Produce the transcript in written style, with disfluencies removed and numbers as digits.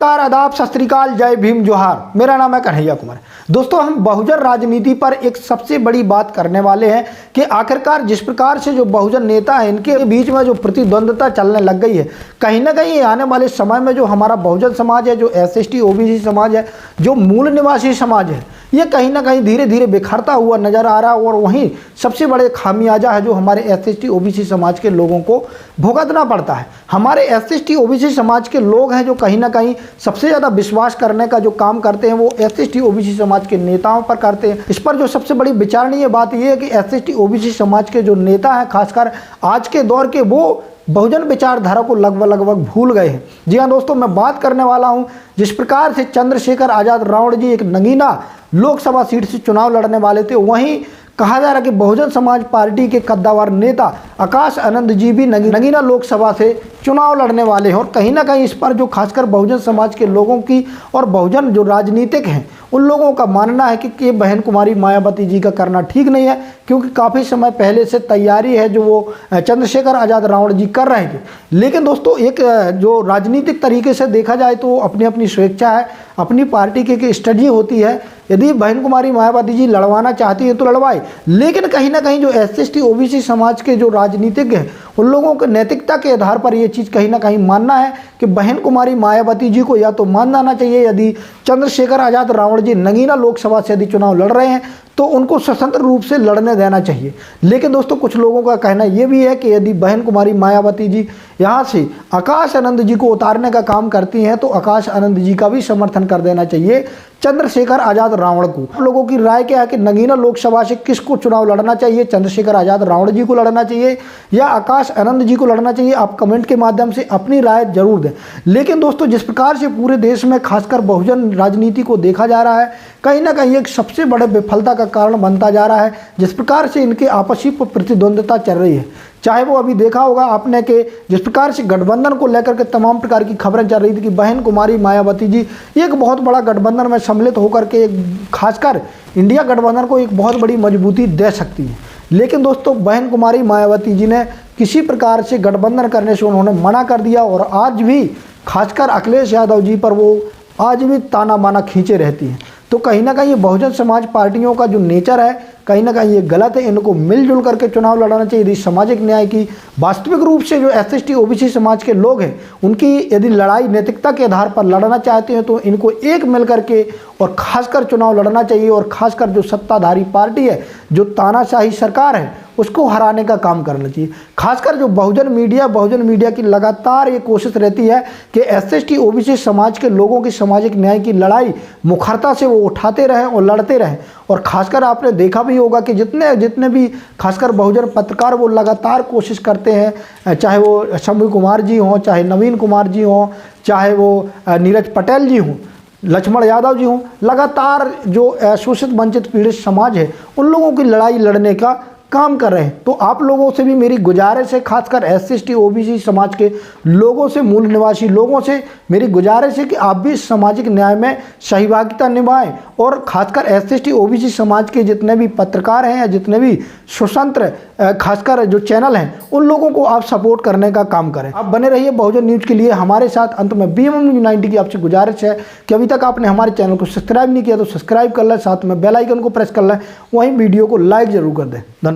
नमस्कार, आदाब, सत श्री अकाल, जय भीम, जोहार। मेरा नाम है कन्हैया कुमार। दोस्तों, हम बहुजन राजनीति पर एक सबसे बड़ी बात करने वाले हैं कि आखिरकार जिस प्रकार से जो बहुजन नेता हैं इनके बीच में जो प्रतिद्वंद्विता चलने लग गई है, कहीं ना कहीं आने वाले समय में जो हमारा बहुजन समाज है, जो SST OBC समाज है, जो मूल निवासी समाज है, ये कहीं ना कहीं धीरे धीरे बिखरता हुआ नजर आ रहा है। और वहीं सबसे बड़े खामियाजा है जो हमारे SST OBC समाज के लोगों को भुगतना पड़ता है। हमारे SST OBC समाज के लोग हैं जो कहीं ना कहीं सबसे ज़्यादा विश्वास करने का जो काम करते हैं वो SST OBC समाज के नेताओं पर करते हैं। इस पर जो सबसे बड़ी विचारणीय बात यह है कि SST OBC समाज के जो नेता हैं, खासकर आज के दौर के, वो बहुजन विचारधारा को लगभग भूल गए हैं। जी हाँ दोस्तों, मैं बात करने वाला हूं जिस प्रकार से चंद्रशेखर आज़ाद रावण जी एक नगीना लोकसभा सीट से चुनाव लड़ने वाले थे, वहीं कहा जा रहा है कि बहुजन समाज पार्टी के कद्दावर नेता आकाश आनंद जी भी नगीना लोकसभा से चुनाव लड़ने वाले हैं। और कहीं ना कहीं इस पर जो खासकर बहुजन समाज के लोगों की और बहुजन जो राजनीतिक हैं उन लोगों का मानना है कि बहन कुमारी मायावती जी का करना ठीक नहीं है, क्योंकि काफ़ी समय पहले से तैयारी है जो वो चंद्रशेखर आज़ाद रावण जी कर रहे थे। लेकिन दोस्तों, एक जो राजनीतिक तरीके से देखा जाए तो अपनी अपनी स्वेच्छा है, अपनी पार्टी की स्ट्रेटजी होती है। यदि बहन कुमारी मायावती जी लड़वाना चाहती है तो लड़वाए, लेकिन कहीं ना कहीं जो SST OBC समाज के जो राजनीतिज्ञ हैं उन लोगों के नैतिकता के आधार पर ये चीज़ कहीं ना कहीं मानना है कि बहन कुमारी मायावती जी को या तो मान जाना चाहिए, यदि चंद्रशेखर आज़ाद रावण जी नगीना लोकसभा से यदि चुनाव लड़ रहे हैं तो उनको स्वतंत्र रूप से लड़ने देना चाहिए। लेकिन दोस्तों, कुछ लोगों का कहना यह भी है कि यदि बहन कुमारी मायावती जी यहाँ से आकाश आनंद जी को उतारने का काम करती हैं तो आकाश आनंद जी का भी समर्थन कर देना चाहिए चंद्रशेखर आज़ाद रावण को। आप लोगों की राय क्या है कि नगीना लोकसभा से किसको चुनाव लड़ना चाहिए? चंद्रशेखर आज़ाद रावण जी को लड़ना चाहिए या आकाश आनंद जी को लड़ना चाहिए? आप कमेंट के माध्यम से अपनी राय जरूर दें। लेकिन दोस्तों, जिस प्रकार से पूरे देश में खासकर बहुजन राजनीति को देखा जा रहा है, कहीं ना कहीं एक सबसे बड़े विफलता का कारण बनता जा रहा है। जिस प्रकार से इनके आपसी प्रतिद्वंद्विता चल रही है, चाहे वो अभी देखा होगा आपने कि जिस प्रकार से गठबंधन को लेकर के तमाम प्रकार की खबरें चल रही थी कि बहन कुमारी मायावती जी एक बहुत बड़ा गठबंधन में सम्मिलित होकर के खासकर इंडिया गठबंधन को एक बहुत बड़ी मजबूती दे सकती है। लेकिन दोस्तों, बहन कुमारी मायावती जी ने किसी प्रकार से गठबंधन करने से उन्होंने मना कर दिया और आज भी खासकर अखिलेश यादव जी पर वो आज भी ताना बाना खींचे रहती हैं। तो कहीं ना कहीं ये बहुजन समाज पार्टियों का जो नेचर है, कहीं ना कहीं ये गलत है। इनको मिलजुल करके चुनाव लड़ाना चाहिए। यदि सामाजिक न्याय की वास्तविक रूप से जो SST OBC समाज के लोग हैं उनकी यदि लड़ाई नैतिकता के आधार पर लड़ना चाहते हैं तो इनको एक मिल करके और खासकर चुनाव लड़ना चाहिए। और खासकर जो सत्ताधारी पार्टी है, जो तानाशाही सरकार है, उसको हराने का काम करना चाहिए। खासकर जो बहुजन मीडिया की लगातार ये कोशिश रहती है कि SST OBC समाज के लोगों की सामाजिक न्याय की लड़ाई मुखरता से वो उठाते रहें और लड़ते रहें। और खासकर आपने देखा भी होगा कि जितने भी खासकर बहुजन पत्रकार वो लगातार कोशिश करते हैं, चाहे वो शंभू कुमार जी हों, चाहे नवीन कुमार जी हों, चाहे वो नीरज पटेल जी हों, लक्ष्मण यादव जी हों, लगातार जो शोषित वंचित पीड़ित समाज है उन लोगों की लड़ाई लड़ने का काम कर रहे हैं। तो आप लोगों से भी मेरी गुजारिश है, खासकर SST OBC समाज के लोगों से, मूल निवासी लोगों से मेरी गुजारिश है कि आप भी सामाजिक न्याय में सहभागिता निभाएं। और खासकर SST OBC समाज के जितने भी पत्रकार हैं या जितने भी स्वतंत्र खासकर जो चैनल हैं उन लोगों को आप सपोर्ट करने का काम करें। आप बने रहिए बहुजन न्यूज़ के लिए हमारे साथ। अंत में BMM News 90 की आपसे गुजारिश है कि अभी तक आपने हमारे चैनल को सब्सक्राइब नहीं किया तो सब्सक्राइब कर लें, साथ में बेल आइकन को प्रेस कर लें, वहीं वीडियो को लाइक जरूर कर दें। धन्यवाद।